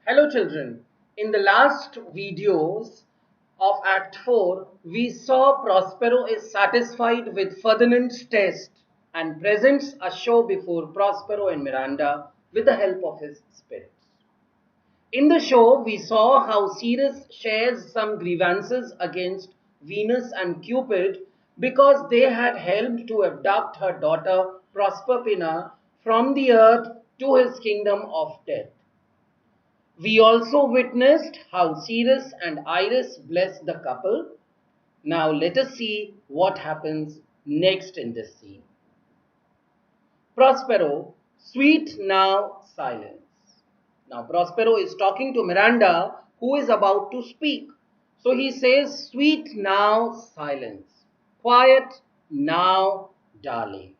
Hello children, in the last videos of Act 4, we saw Prospero is satisfied with Ferdinand's test and presents a show before Prospero and Miranda with the help of his spirits. In the show, we saw how Ceres shares some grievances against Venus and Cupid because they had helped to abduct her daughter Proserpina from the earth to his kingdom of death. We also witnessed how Ceres and Iris bless the couple. Now let us see what happens next in this scene. Prospero, sweet now silence. Now Prospero is talking to Miranda, who is about to speak. So he says, sweet now silence. Quiet now, darling.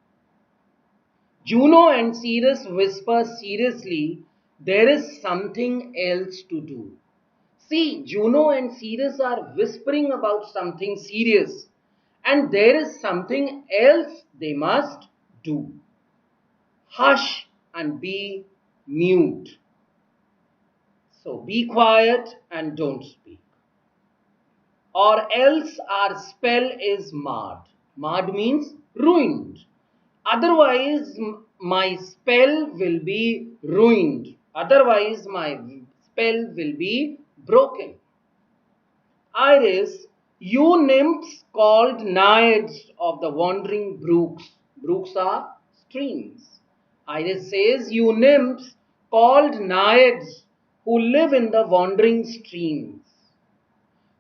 Juno and Ceres whisper seriously, there is something else to do. See, Juno and Ceres are whispering about something serious, and there is something else they must do. Hush and be mute. So be quiet and don't speak. Or else our spell is marred. Marred means ruined. Otherwise, my spell will be ruined. Otherwise, my spell will be broken. Iris, you nymphs called naiads of the wandering brooks. Brooks are streams. Iris says, you nymphs called naiads who live in the wandering streams.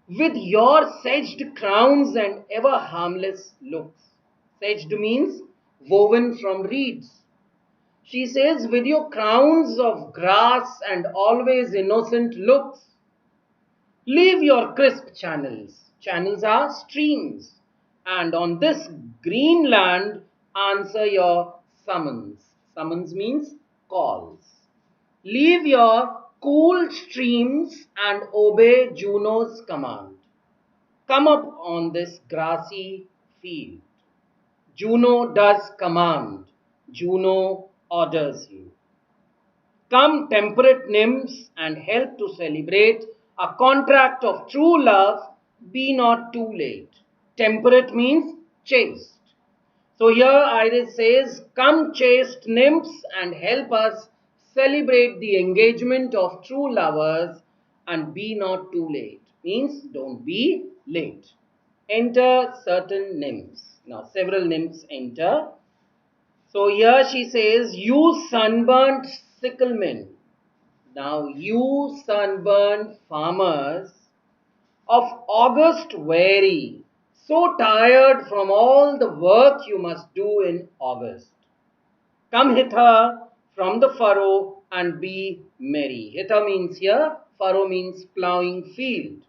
With your sedged crowns and ever harmless looks. Sedged means woven from reeds. She says, with your crowns of grass and always innocent looks, leave your crisp channels. Channels are streams. And on this green land, answer your summons. Summons means calls. Leave your cool streams and obey Juno's command. Come up on this grassy field. Juno does command. Juno orders you. Come, temperate nymphs, and help to celebrate a contract of true love. Be not too late. Temperate means chaste. So here Iris says, come, chaste nymphs, and help us celebrate the engagement of true lovers and be not too late. Means don't be late. Enter certain nymphs. Now several nymphs enter. So here she says, you sunburnt sicklemen. Now you sunburnt farmers of August weary, so tired from all the work you must do in August. Come hither from the furrow and be merry. Hither means here, furrow means plowing field.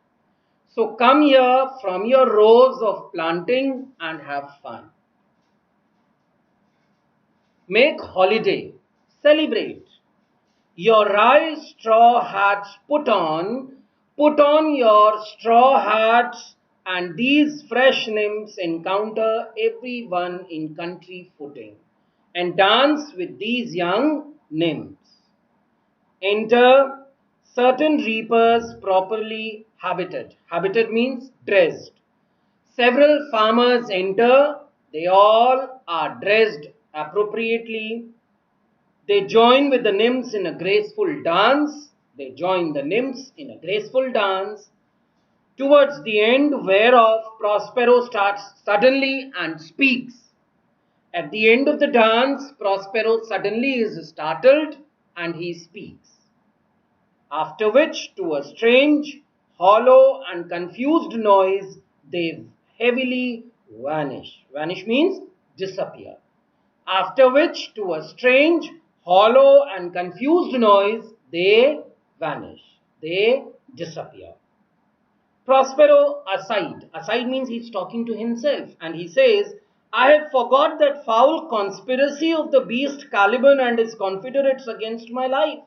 So come here from your rows of planting and have fun. Make holiday, celebrate. Your rye straw hats put on your straw hats, and these fresh nymphs encounter everyone in country footing, and dance with these young nymphs. Enter certain reapers properly habited. Habited means dressed. Several farmers enter, they all are dressed appropriately. They join with the nymphs in a graceful dance. They join the nymphs in a graceful dance, towards the end whereof Prospero starts suddenly and speaks. At the end of the dance, Prospero suddenly is startled and he speaks. After which, to a strange, hollow and confused noise, they heavily vanish. Vanish means disappear. After which, to a strange, hollow and confused noise, they vanish. They disappear. Prospero aside. Aside means he's talking to himself. And he says, I had forgot that foul conspiracy of the beast Caliban and his confederates against my life.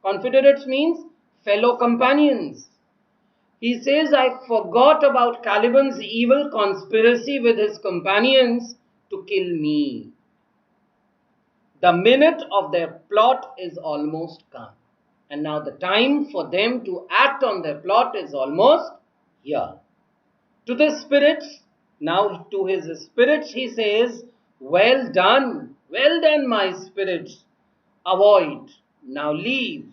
Confederates means fellow companions. He says, I forgot about Caliban's evil conspiracy with his companions to kill me. The minute of their plot is almost come. And now the time for them to act on their plot is almost here. To the spirits, now to his spirits he says, well done, my spirits. Avoid, now leave,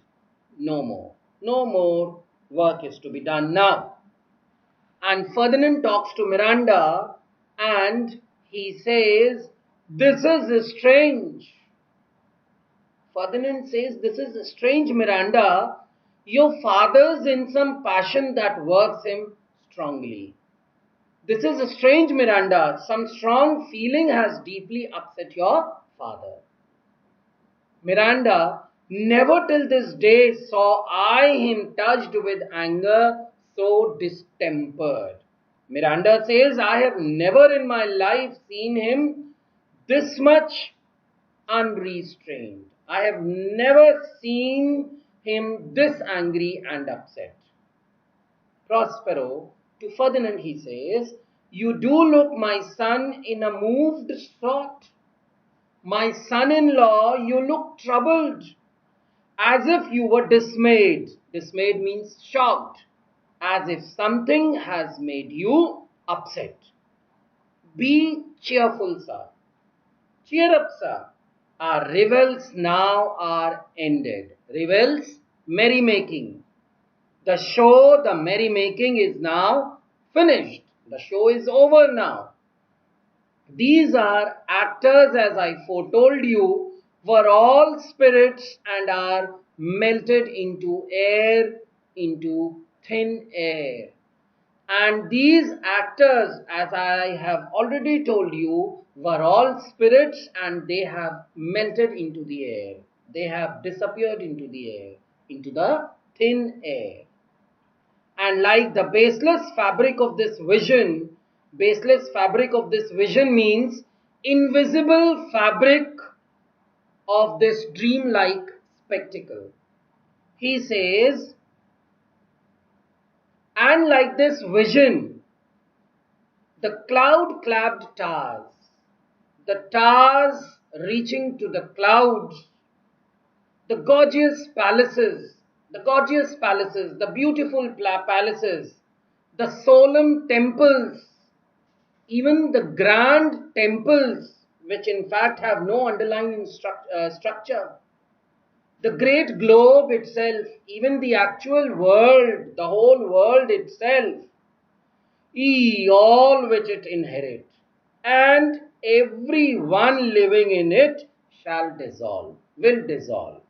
no more. No more work is to be done now. And Ferdinand talks to Miranda and he says, this is strange. Ferdinand says, this is strange, Miranda. Your father's in some passion that works him strongly. This is strange, Miranda. Some strong feeling has deeply upset your father. Miranda, never till this day saw I him touched with anger so distempered. Miranda says, I have never in my life seen him this much unrestrained. I have never seen him this angry and upset. Prospero, to Ferdinand he says, you do look, my son, in a moved sort. My son-in-law, you look troubled, as if you were dismayed. Dismayed means shocked, as if something has made you upset. Be cheerful, sir. Cheer up, sir. Our revels now are ended. Revels, merrymaking. The show, the merrymaking is now finished. The show is over now. These are actors, as I foretold you, were all spirits and are melted into air, into thin air. And these actors, as I have already told you, were all spirits and they have melted into the air. They have disappeared into the air, into the thin air. And like the baseless fabric of this vision means invisible fabric of this dreamlike spectacle. He says, and like this vision, the cloud-clad towers, the towers reaching to the clouds, the gorgeous palaces, the beautiful palaces, the solemn temples, even the grand temples, which in fact have no underlying structure, the great globe itself, even the actual world, the whole world itself, all which it inherits, and everyone living in it will dissolve.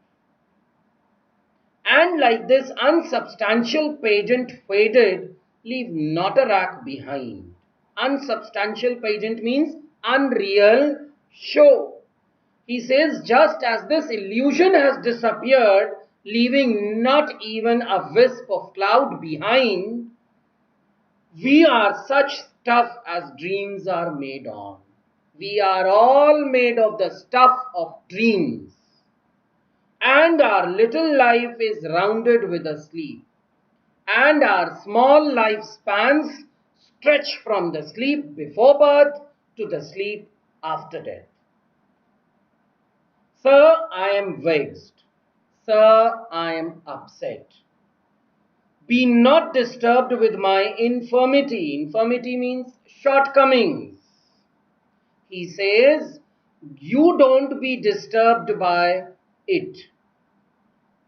And like this unsubstantial pageant faded, leave not a rack behind. Unsubstantial pageant means unreal show. He says, just as this illusion has disappeared, leaving not even a wisp of cloud behind, we are such stuff as dreams are made on. We are all made of the stuff of dreams. And our little life is rounded with a sleep. And our small lifespans stretch from the sleep before birth to the sleep after death. Sir, I am vexed. Sir, I am upset. Be not disturbed with my infirmity. Infirmity means shortcomings. He says, you don't be disturbed by it.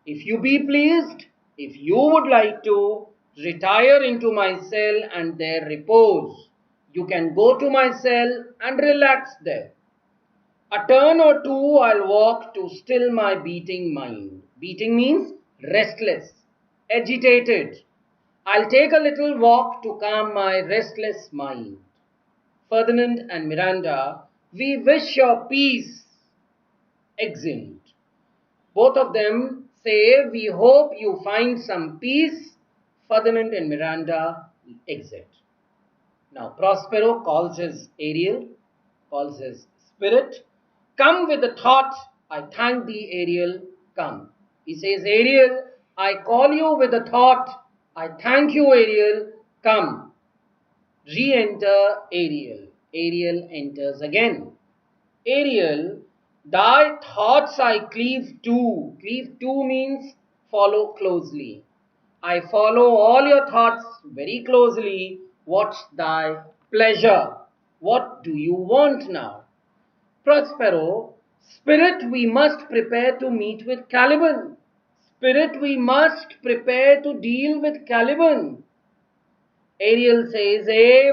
If you be pleased, if you would like to retire into my cell and there repose, you can go to my cell and relax there. A turn or two I'll walk to still my beating mind. Beating means restless, agitated. I'll take a little walk to calm my restless mind. Ferdinand and Miranda, we wish your peace. Exeunt. Both of them say, we hope you find some peace. Ferdinand and Miranda exit. Now Prospero calls his Ariel, calls his spirit. Come with the thought, I thank thee, Ariel, come. He says, Ariel, I call you with a thought, I thank you, Ariel, come. Re-enter Ariel. Ariel enters again. Ariel, thy thoughts I cleave to. Cleave to means follow closely. I follow all your thoughts very closely. What's thy pleasure? What do you want now? Prospero, Spirit, we must prepare to meet with Caliban. Spirit, we must prepare to deal with Caliban. Ariel says,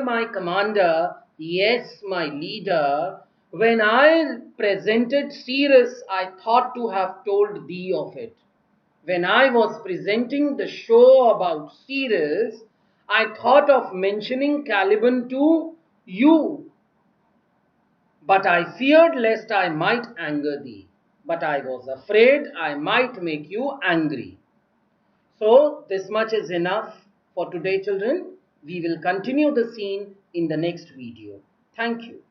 my commander, yes, my leader. When I presented Ceres, I thought to have told thee of it. When I was presenting the show about Ceres, I thought of mentioning Caliban to you. But I feared lest I might anger thee. But I was afraid I might make you angry. So, this much is enough for today, children. We will continue the scene in the next video. Thank you.